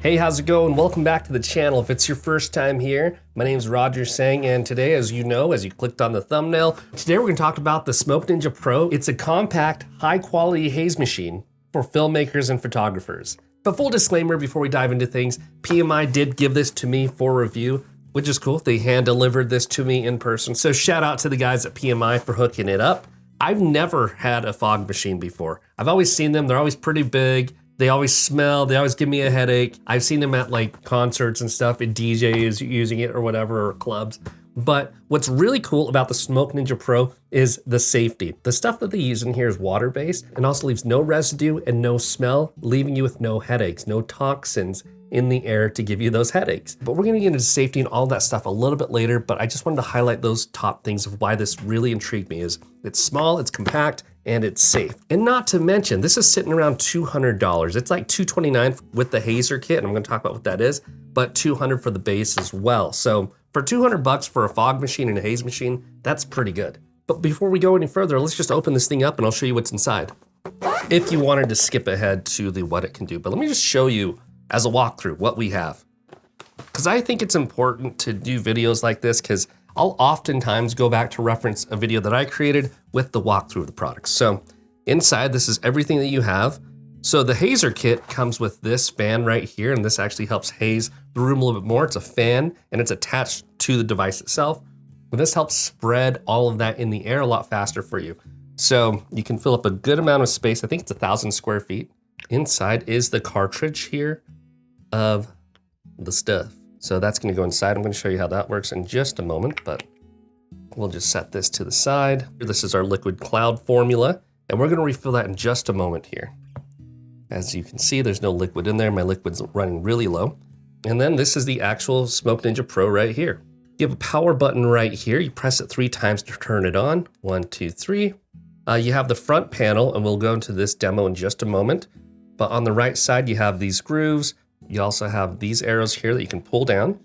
Hey, how's it going? Welcome back to the channel. If it's your first time here, my name's Roger Sang, and today, as you know, as you clicked on the thumbnail, today we're gonna talk about the SmokeNINJA Pro. It's a compact, high-quality haze machine for filmmakers and photographers. But full disclaimer before we dive into things, PMI did give this to me for review, which is cool. They hand-delivered this to me in person. So shout out to the guys at PMI for hooking it up. I've never had a fog machine before. I've always seen them, they're always pretty big. They always smell, they always give me a headache. I've seen them at like concerts and stuff, and DJs using it or whatever, or clubs. But what's really cool about the SmokeNINJA Pro is the safety. The stuff that they use in here is water-based and also leaves no residue and no smell, leaving you with no headaches, no toxins in the air to give you those headaches. But we're gonna get into safety and all that stuff a little bit later, but I just wanted to highlight those top things of why this really intrigued me is it's small, it's compact, and it's safe. And not to mention, this is sitting around $200. It's like $229 with the hazer kit, and I'm gonna talk about what that is, but $200 for the base as well. So for 200 bucks for a fog machine and a haze machine, that's pretty good. But before we go any further, let's just open this thing up and I'll show you what's inside. If you wanted to skip ahead to the what it can do, but let me just show you as a walkthrough what we have. Because I think it's important to do videos like this because I'll oftentimes go back to reference a video that I created with the walkthrough of the products. So inside, this is everything that you have. So the hazer kit comes with this fan right here, and this actually helps haze the room a little bit more. It's a fan and it's attached to the device itself. And this helps spread all of that in the air a lot faster for you. So you can fill up a good amount of space. I think it's 1,000 square feet. Inside is the cartridge here of the stuff. So that's gonna go inside. I'm gonna show you how that works in just a moment, but we'll just set this to the side. This is our liquid cloud formula, and we're gonna refill that in just a moment here. As you can see, there's no liquid in there. My liquid's running really low. And then this is the actual SmokeNINJA Pro right here. You have a power button right here. You press it 3 times to turn it on. 1, 2, 3. You have the front panel, and we'll go into this demo in just a moment. But on the right side, you have these grooves. You also have these arrows here that you can pull down,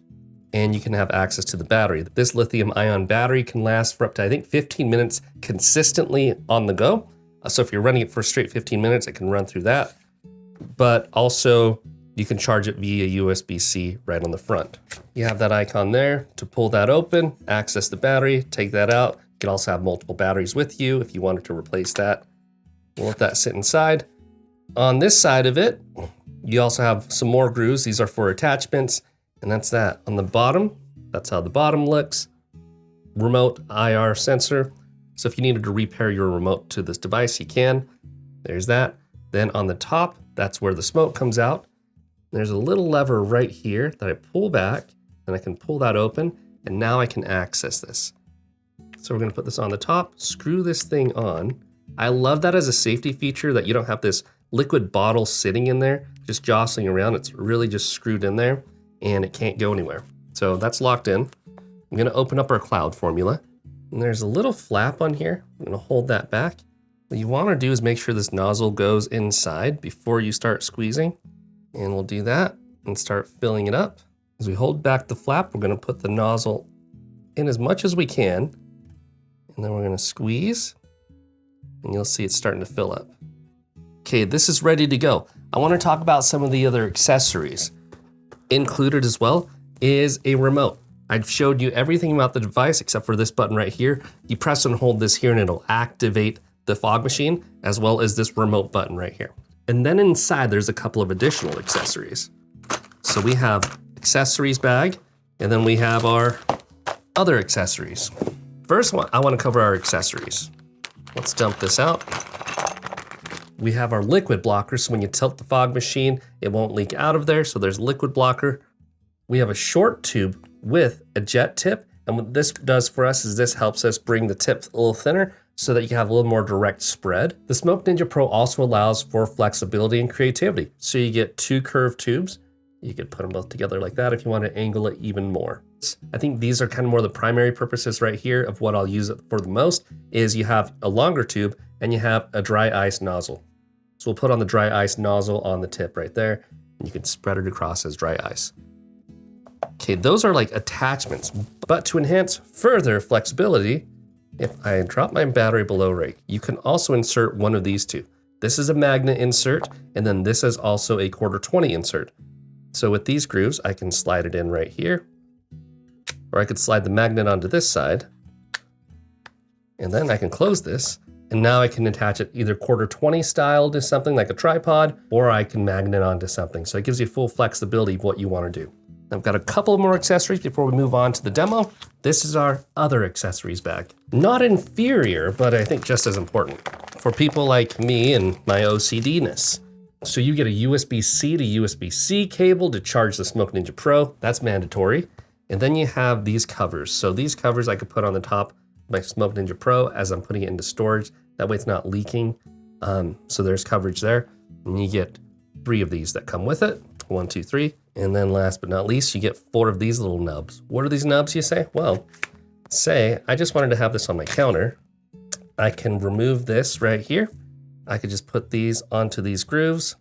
and you can have access to the battery. This lithium ion battery can last for up to, I think, 15 minutes consistently on the go. So if you're running it for straight 15 minutes, it can run through that. But also you can charge it via USB-C right on the front. You have that icon there to pull that open, access the battery, take that out. You can also have multiple batteries with you if you wanted to replace that. We'll let that sit inside. On this side of it, you also have some more grooves. These are for attachments, and that's that. On the bottom, that's how the bottom looks. Remote IR sensor. So if you needed to repair your remote to this device, you can. There's that. Then on the top, that's where the smoke comes out. There's a little lever right here that I pull back, and I can pull that open, and now I can access this. So we're gonna put this on the top, screw this thing on. I love that as a safety feature that you don't have this liquid bottle sitting in there, just jostling around. It's really just screwed in there and it can't go anywhere. So that's locked in. I'm gonna open up our cloud formula, and there's a little flap on here. I'm gonna hold that back. What you wanna do is make sure this nozzle goes inside before you start squeezing. And we'll do that and start filling it up. As we hold back the flap, we're gonna put the nozzle in as much as we can. And then we're gonna squeeze, and you'll see it's starting to fill up. Okay, this is ready to go. I wanna talk about some of the other accessories. Included as well is a remote. I've showed you everything about the device except for this button right here. You press and hold this here and it'll activate the fog machine, as well as this remote button right here. And then inside there's a couple of additional accessories. So we have accessories bag, and then we have our other accessories. First one, I wanna cover our accessories. Let's dump this out. We have our liquid blocker, so when you tilt the fog machine, it won't leak out of there, so there's liquid blocker. We have a short tube with a jet tip, and what this does for us is this helps us bring the tip a little thinner so that you can have a little more direct spread. The SmokeNINJA Pro also allows for flexibility and creativity. So you get 2 curved tubes. You could put them both together like that if you want to angle it even more. I think these are kind of more the primary purposes right here of what I'll use it for the most is you have a longer tube and you have a dry ice nozzle. So we'll put on the dry ice nozzle on the tip right there, and you can spread it across as dry ice. Okay, those are like attachments, but to enhance further flexibility, if I drop my battery below rate, you can also insert one of these two. This is a magnet insert, and then this is also a 1/4 20 insert. So with these grooves, I can slide it in right here, or I could slide the magnet onto this side, and then I can close this, and now I can attach it either 1/4-20 style to something like a tripod, or I can magnet onto something. So it gives you full flexibility of what you want to do. I've got a couple more accessories before we move on to the demo. This is our other accessories bag. Not inferior, but I think just as important for people like me and my OCD-ness. So you get a USB-C to USB-C cable to charge the SmokeNINJA Pro. That's mandatory. And then you have these covers. So these covers I could put on the top of my SmokeNINJA Pro as I'm putting it into storage. That way it's not leaking. So there's coverage there. And you get 3 of these that come with it. 1, 2, 3. And then last but not least, you get 4 of these little nubs. What are these nubs, you say? Well, say I just wanted to have this on my counter. I can remove this right here. I could just put these onto these grooves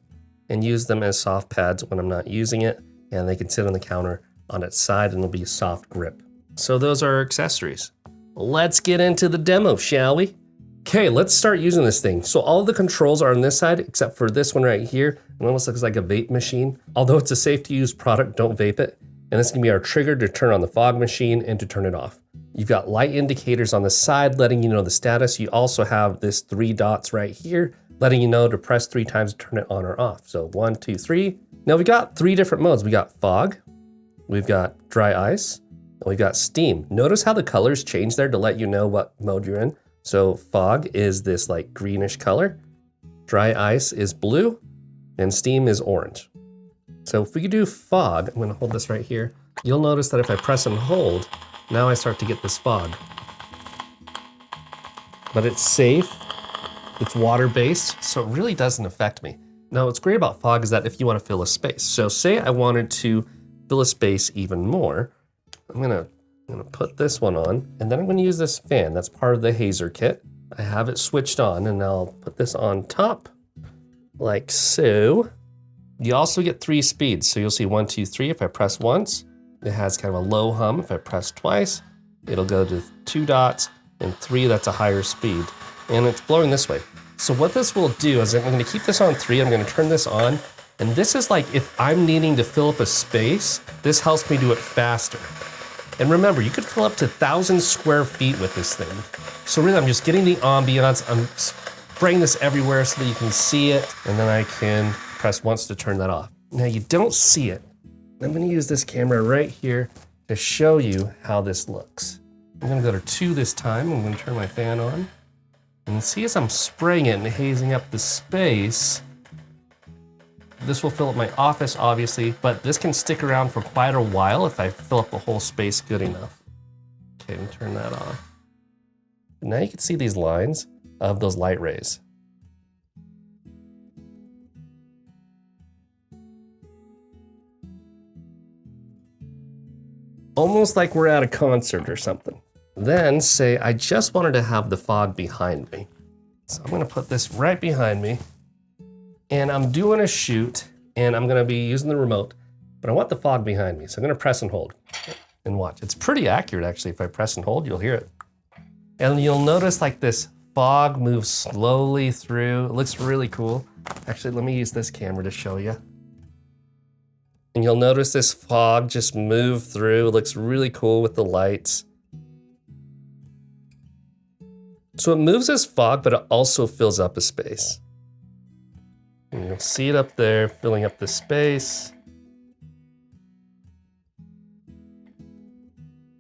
and use them as soft pads when I'm not using it. And they can sit on the counter on its side and it'll be a soft grip. So those are our accessories. Let's get into the demo, shall we? Okay, let's start using this thing. So all the controls are on this side, except for this one right here. It almost looks like a vape machine. Although it's a safe to use product, don't vape it. And this is gonna be our trigger to turn on the fog machine and to turn it off. You've got light indicators on the side letting you know the status. You also have this 3 dots right here, letting you know to press 3 times to turn it on or off. So 1, 2, 3. Now we got 3 different modes. We got fog, we've got dry ice, and we've got steam. Notice how the colors change there to let you know what mode you're in. So fog is this like greenish color, dry ice is blue, and steam is orange. So if we could do fog, I'm gonna hold this right here. You'll notice that if I press and hold, now I start to get this fog. But it's safe, it's water-based, so it really doesn't affect me. Now what's great about fog is that if you wanna fill a space, so say I wanted to fill a space even more, I'm gonna put this one on, and then I'm gonna use this fan. That's part of the hazer kit. I have it switched on, and I'll put this on top, like so. You also get 3 speeds. So you'll see 1, 2, 3. If I press once, it has kind of a low hum. If I press twice, it'll go to 2 dots, and 3, that's a higher speed. And it's blowing this way. So what this will do is I'm gonna keep this on 3, I'm gonna turn this on, and this is like if I'm needing to fill up a space, this helps me do it faster. And remember, you could fill up to 1,000 square feet with this thing. So really, I'm just getting the ambiance. I'm spraying this everywhere so that you can see it. And then I can press once to turn that off. Now you don't see it. I'm gonna use this camera right here to show you how this looks. I'm gonna go to 2 this time. I'm gonna turn my fan on. And see as I'm spraying it and hazing up the space, this will fill up my office, obviously, but this can stick around for quite a while if I fill up the whole space good enough. Okay, and turn that off. Now you can see these lines of those light rays. Almost like we're at a concert or something. Then say I just wanted to have the fog behind me. So I'm gonna put this right behind me. And I'm doing a shoot, and I'm gonna be using the remote, but I want the fog behind me, so I'm gonna press and hold, and watch. It's pretty accurate, actually. If I press and hold, you'll hear it. And you'll notice like this fog moves slowly through. It looks really cool. Actually, let me use this camera to show you. And you'll notice this fog just move through. It looks really cool with the lights. So it moves as fog, but it also fills up a space. And you'll see it up there, filling up the space.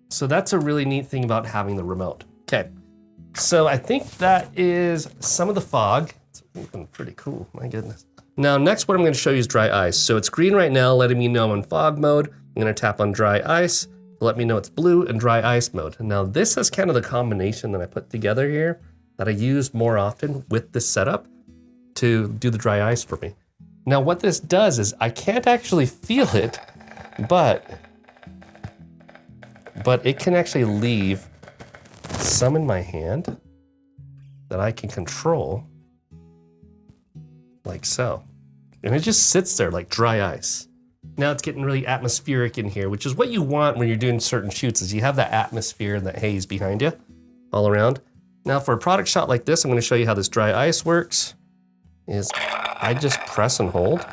So that's a really neat thing about having the remote. Okay, so I think that is some of the fog. It's looking pretty cool, my goodness. Now, next what I'm gonna show you is dry ice. So it's green right now, letting me know I'm in fog mode. I'm gonna tap on dry ice, to let me know it's blue and dry ice mode. Now this is kind of the combination that I put together here that I use more often with this setup to do the dry ice for me. Now what this does is I can't actually feel it, but it can actually leave some in my hand that I can control like so. And it just sits there like dry ice. Now it's getting really atmospheric in here, which is what you want when you're doing certain shoots, is you have that atmosphere and that haze behind you all around. Now for a product shot like this, I'm gonna show you how this dry ice works. Is I just press and hold,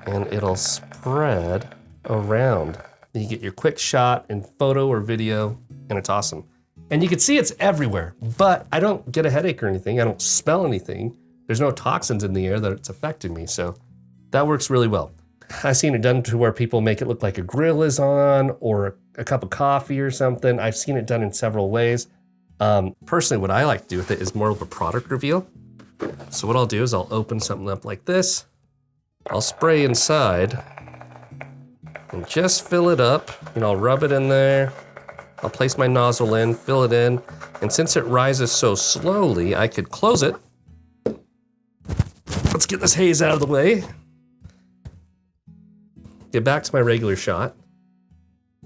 and it'll spread around. You get your quick shot in photo or video, and it's awesome. And you can see it's everywhere, but I don't get a headache or anything. I don't smell anything. There's no toxins in the air that it's affecting me, so that works really well. I've seen it done to where people make it look like a grill is on or a cup of coffee or something. I've seen it done in several ways. Personally, what I like to do with it is more of a product reveal. So what I'll do is I'll open something up like this. I'll spray inside and just fill it up. And I'll rub it in there. I'll place my nozzle in, fill it in. And since it rises so slowly, I could close it. Let's get this haze out of the way. Get back to my regular shot.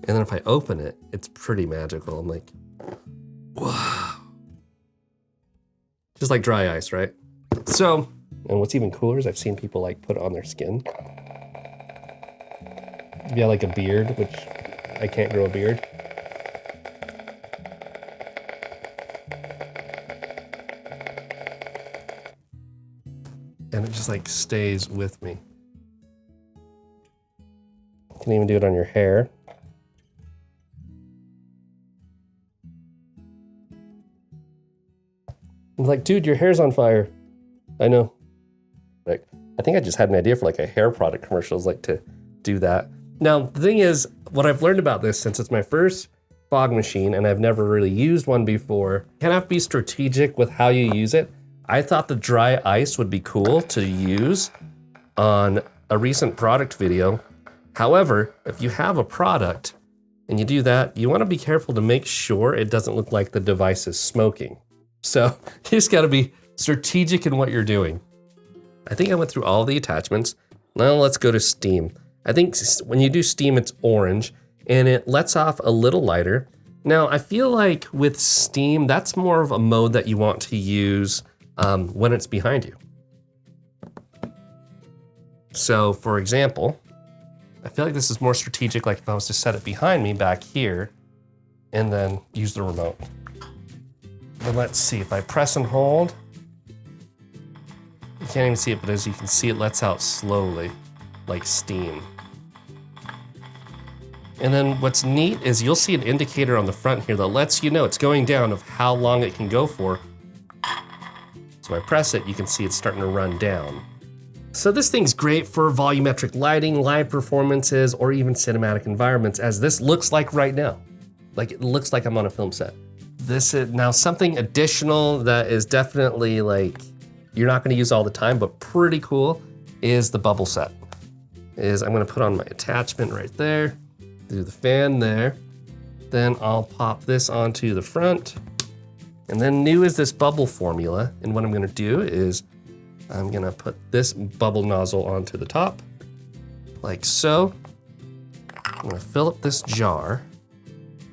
And then if I open it, it's pretty magical. I'm like, wow. Just like dry ice, right? So, and what's even cooler is I've seen people like put it on their skin. If you have like a beard, which I can't grow a beard. And it just like stays with me. You can even do it on your hair. I'm like, dude, your hair's on fire. I know. Like, I think I just had an idea for like a hair product commercial, is like to do that. Now, the thing is, what I've learned about this, since it's my first fog machine and I've never really used one before, you kind of have to be strategic with how you use it. I thought the dry ice would be cool to use on a recent product video. However, if you have a product and you do that, you want to be careful to make sure it doesn't look like the device is smoking. So you just got to be strategic in what you're doing. I think I went through all the attachments. Now let's go to steam. I think when you do steam, it's orange and it lets off a little lighter. Now I feel like with steam, that's more of a mode that you want to use when it's behind you. So for example, I feel like this is more strategic, like if I was to set it behind me back here and then use the remote. And let's see, if I press and hold, you can't even see it, but as you can see, it lets out slowly, like steam. And then what's neat is you'll see an indicator on the front here that lets you know it's going down of how long it can go for. So I press it, you can see it's starting to run down. So this thing's great for volumetric lighting, live performances, or even cinematic environments, as this looks like right now. Like it looks like I'm on a film set. This is now something additional that is definitely like, you're not gonna use all the time, but pretty cool, is the bubble set. I'm gonna put on my attachment right there, do the fan there, then I'll pop this onto the front, and then new is this bubble formula, and what I'm gonna do is I'm gonna put this bubble nozzle onto the top, like so. I'm gonna fill up this jar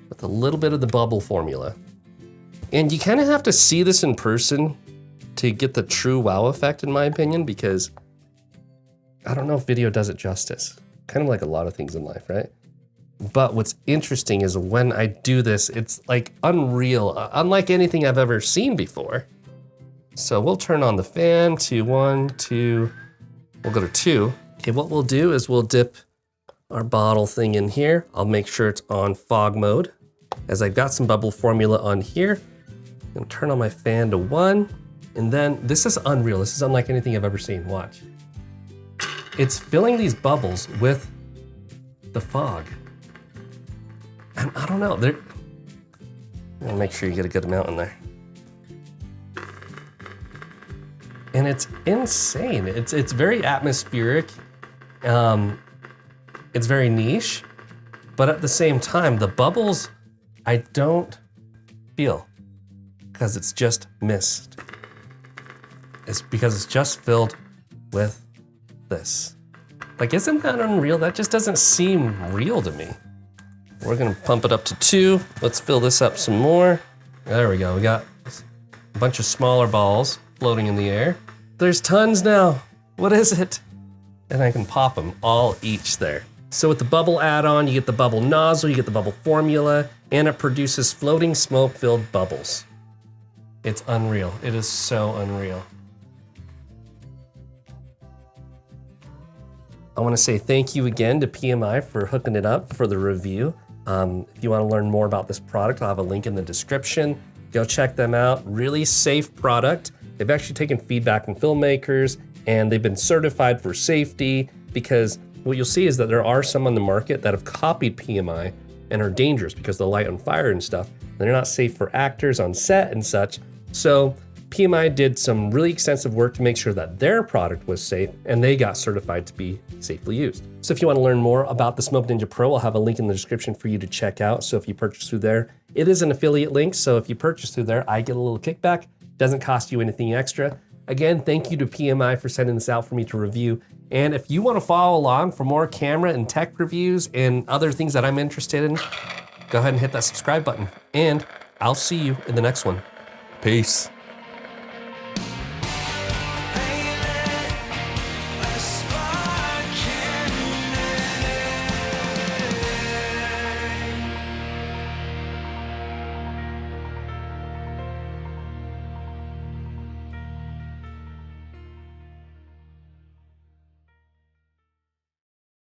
with a little bit of the bubble formula. And you kind of have to see this in person to get the true wow effect, in my opinion, because I don't know if video does it justice. Kind of like a lot of things in life, right? But what's interesting is when I do this, it's like unreal, unlike anything I've ever seen before. So we'll turn on the fan to 1, 2, we'll go to 2. Okay, what we'll do is we'll dip our bottle thing in here. I'll make sure it's on fog mode. As I've got some bubble formula on here, I'm gonna turn on my fan to 1. And then this is unreal. This is unlike anything I've ever seen. Watch. It's filling these bubbles with the fog. And I don't know, I'm gonna make sure you get a good amount in there. And it's insane. It's very atmospheric. It's very niche, but at the same time, the bubbles I don't feel because it's just mist. It's because it's just filled with this. Like, isn't that unreal? That just doesn't seem real to me. We're gonna pump it up to 2. Let's fill this up some more. There we go, we got a bunch of smaller balls floating in the air. There's tons now. What is it? And I can pop them all each there. So with the bubble add-on, you get the bubble nozzle, you get the bubble formula, and it produces floating smoke-filled bubbles. It's unreal. It is so unreal. I wanna say thank you again to PMI for hooking it up for the review. If you wanna learn more about this product, I'll have a link in the description. Go check them out. Really safe product. They've actually taken feedback from filmmakers and they've been certified for safety, because what you'll see is that there are some on the market that have copied PMI and are dangerous because they'll light on fire and stuff. They're not safe for actors on set and such. So PMI did some really extensive work to make sure that their product was safe, and they got certified to be safely used. So if you want to learn more about the SmokeNINJA Pro, I'll have a link in the description for you to check out. So if you purchase through there, it is an affiliate link. So if you purchase through there, I get a little kickback. Doesn't cost you anything extra. Again, thank you to PMI for sending this out for me to review. And if you want to follow along for more camera and tech reviews and other things that I'm interested in, go ahead and hit that subscribe button. And I'll see you in the next one. Peace.